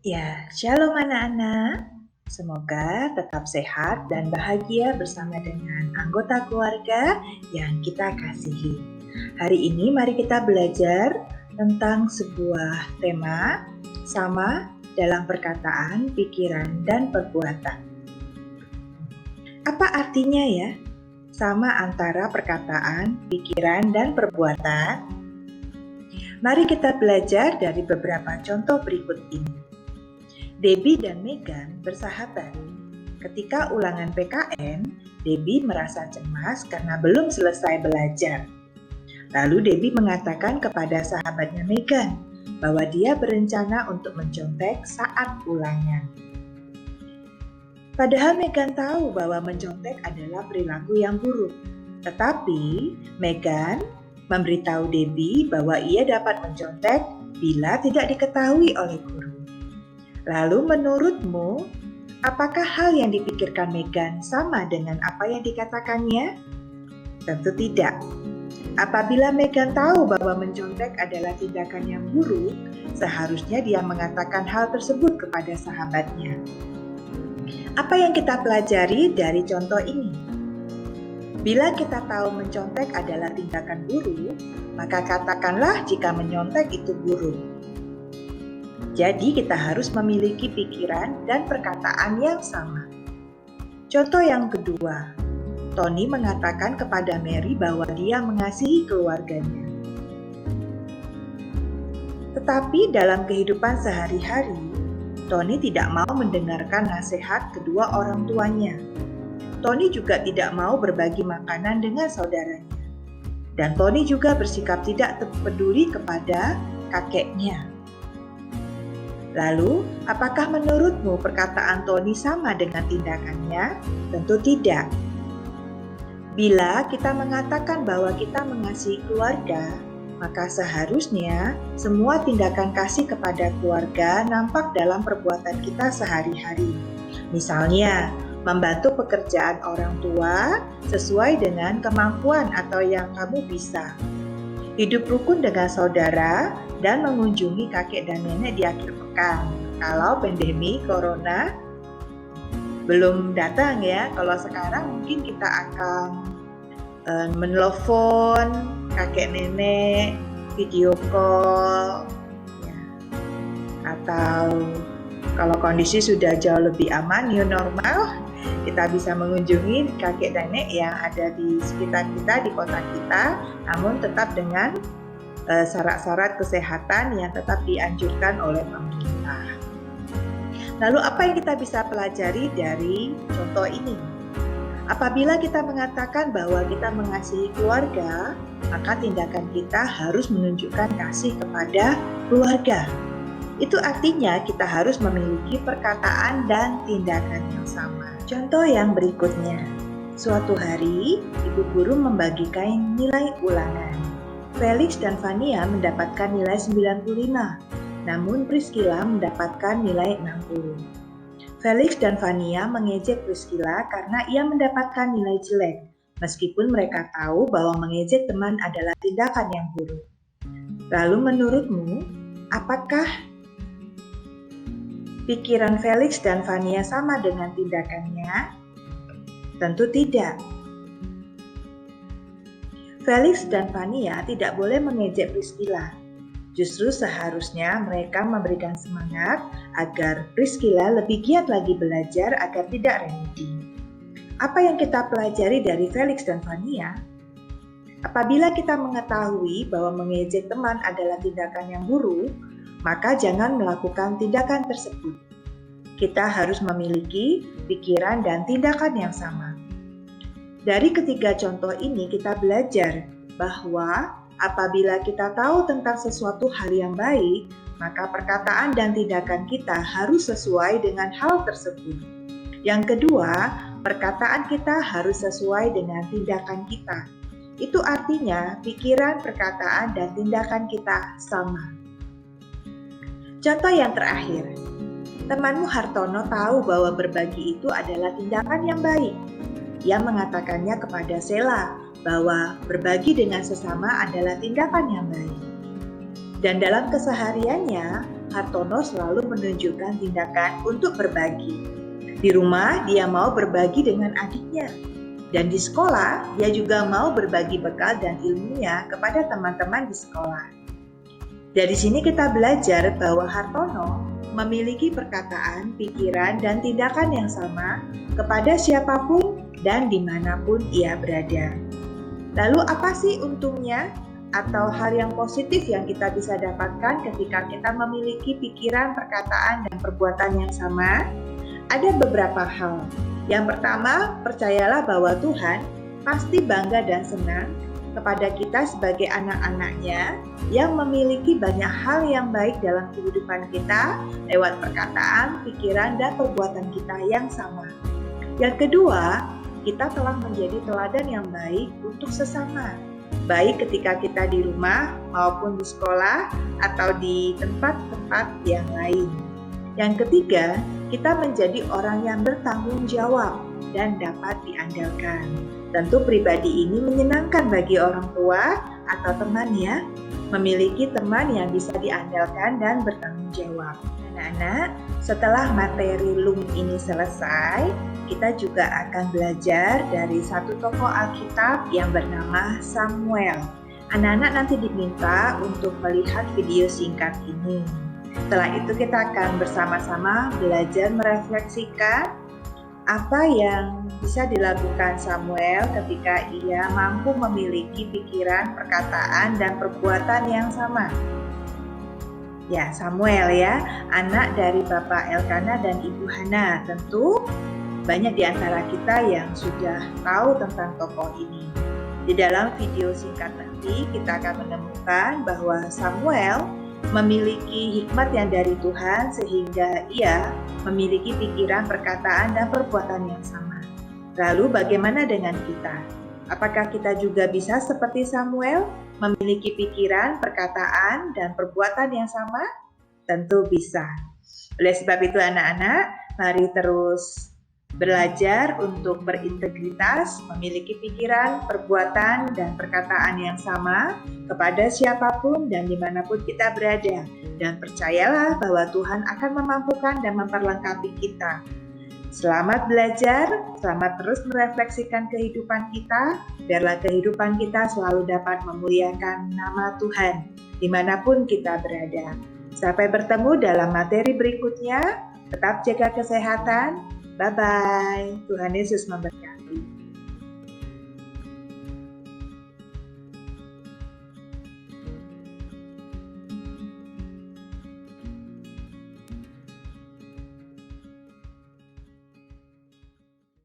Ya, shalom anak-anak. Semoga tetap sehat dan bahagia bersama dengan anggota keluarga yang kita kasihi. Hari ini mari kita belajar tentang sebuah tema sama dalam perkataan, pikiran, dan perbuatan. Apa artinya ya? Sama antara perkataan, pikiran, dan perbuatan? Mari kita belajar dari beberapa contoh berikut ini. Debbie dan Megan bersahabat. Ketika ulangan PKN, Debbie merasa cemas karena belum selesai belajar. Lalu Debbie mengatakan kepada sahabatnya Megan bahwa dia berencana untuk mencontek saat ulangan. Padahal Megan tahu bahwa mencontek adalah perilaku yang buruk. Tetapi Megan memberitahu Debbie bahwa ia dapat mencontek bila tidak diketahui oleh guru. Lalu menurutmu, apakah hal yang dipikirkan Megan sama dengan apa yang dikatakannya? Tentu tidak. Apabila Megan tahu bahwa mencontek adalah tindakan yang buruk, seharusnya dia mengatakan hal tersebut kepada sahabatnya. Apa yang kita pelajari dari contoh ini? Bila kita tahu mencontek adalah tindakan buruk, maka katakanlah jika menyontek itu buruk. Jadi kita harus memiliki pikiran dan perkataan yang sama. Contoh yang kedua, Tony mengatakan kepada Mary bahwa dia mengasihi keluarganya. Tetapi dalam kehidupan sehari-hari, Tony tidak mau mendengarkan nasihat kedua orang tuanya. Tony juga tidak mau berbagi makanan dengan saudaranya. Dan Tony juga bersikap tidak peduli kepada kakeknya. Lalu, apakah menurutmu perkataan Tony sama dengan tindakannya? Tentu tidak. Bila kita mengatakan bahwa kita mengasihi keluarga, maka seharusnya semua tindakan kasih kepada keluarga nampak dalam perbuatan kita sehari-hari. Misalnya, membantu pekerjaan orang tua sesuai dengan kemampuan atau yang kamu bisa. Hidup rukun dengan saudara dan mengunjungi kakek dan nenek di akhir pekan. Kalau pandemi corona belum datang ya, kalau sekarang mungkin kita akan menelpon kakek nenek, video call, ya. Atau kalau kondisi sudah jauh lebih aman, new normal, kita bisa mengunjungi kakek dan nenek yang ada di sekitar kita, di kota kita, namun tetap dengan syarat-syarat kesehatan yang tetap dianjurkan oleh pemerintah. Lalu apa yang kita bisa pelajari dari contoh ini? Apabila kita mengatakan bahwa kita mengasihi keluarga, maka tindakan kita harus menunjukkan kasih kepada keluarga. Itu artinya kita harus memiliki perkataan dan tindakan yang sama. Contoh yang berikutnya, suatu hari ibu guru membagikan nilai ulangan. Felix dan Vania mendapatkan nilai 95, namun Priscilla mendapatkan nilai 60. Felix dan Vania mengejek Priscilla karena ia mendapatkan nilai jelek, meskipun mereka tahu bahwa mengejek teman adalah tindakan yang buruk. Lalu menurutmu, apakah pikiran Felix dan Vania sama dengan tindakannya? Tentu tidak. Felix dan Vania tidak boleh mengejek Priscilla. Justru seharusnya mereka memberikan semangat agar Priscilla lebih giat lagi belajar agar tidak remedi. Apa yang kita pelajari dari Felix dan Vania? Apabila kita mengetahui bahwa mengejek teman adalah tindakan yang buruk, maka jangan melakukan tindakan tersebut. Kita harus memiliki pikiran dan tindakan yang sama. Dari ketiga contoh ini kita belajar bahwa apabila kita tahu tentang sesuatu hal yang baik, maka perkataan dan tindakan kita harus sesuai dengan hal tersebut. Yang kedua, perkataan kita harus sesuai dengan tindakan kita. Itu artinya pikiran, perkataan, dan tindakan kita sama. Contoh yang terakhir, temanmu Hartono tahu bahwa berbagi itu adalah tindakan yang baik. Ia mengatakannya kepada Sela bahwa berbagi dengan sesama adalah tindakan yang baik. Dan dalam kesehariannya, Hartono selalu menunjukkan tindakan untuk berbagi. Di rumah, dia mau berbagi dengan adiknya. Dan di sekolah, dia juga mau berbagi bekal dan ilmunya kepada teman-teman di sekolah. Dari sini kita belajar bahwa Hartono memiliki perkataan, pikiran, dan tindakan yang sama kepada siapapun dan dimanapun ia berada. Lalu apa sih untungnya atau hal yang positif yang kita bisa dapatkan ketika kita memiliki pikiran, perkataan, dan perbuatan yang sama? Ada beberapa hal. Yang pertama, percayalah bahwa Tuhan pasti bangga dan senang kepada kita sebagai anak-anaknya yang memiliki banyak hal yang baik dalam kehidupan kita lewat perkataan, pikiran, dan perbuatan kita yang sama. Yang kedua, kita telah menjadi teladan yang baik untuk sesama, baik ketika kita di rumah maupun di sekolah atau di tempat-tempat yang lain. Yang ketiga, kita menjadi orang yang bertanggung jawab dan dapat diandalkan. Tentu pribadi ini menyenangkan bagi orang tua atau teman ya, memiliki teman yang bisa diandalkan dan bertanggung jawab. Anak-anak, setelah materi LUM ini selesai, kita juga akan belajar dari satu tokoh Alkitab yang bernama Samuel. Anak-anak nanti diminta untuk melihat video singkat ini. Setelah itu kita akan bersama-sama belajar merefleksikan apa yang bisa dilakukan Samuel ketika ia mampu memiliki pikiran, perkataan, dan perbuatan yang sama. Ya, Samuel ya, anak dari Bapak Elkana dan Ibu Hana. Tentu banyak di antara kita yang sudah tahu tentang tokoh ini. Di dalam video singkat nanti kita akan menemukan bahwa Samuel memiliki hikmat yang dari Tuhan sehingga ia memiliki pikiran, perkataan, dan perbuatan yang sama. Lalu bagaimana dengan kita? Apakah kita juga bisa seperti Samuel memiliki pikiran, perkataan, dan perbuatan yang sama? Tentu bisa. Oleh sebab itu anak-anak, mari terus belajar untuk berintegritas, memiliki pikiran, perbuatan, dan perkataan yang sama kepada siapapun dan dimanapun kita berada. Dan percayalah bahwa Tuhan akan memampukan dan memperlengkapi kita. Selamat belajar, selamat terus merefleksikan kehidupan kita, biarlah kehidupan kita selalu dapat memuliakan nama Tuhan, dimanapun kita berada. Sampai bertemu dalam materi berikutnya, tetap jaga kesehatan. Bye-bye. Tuhan Yesus memberkati.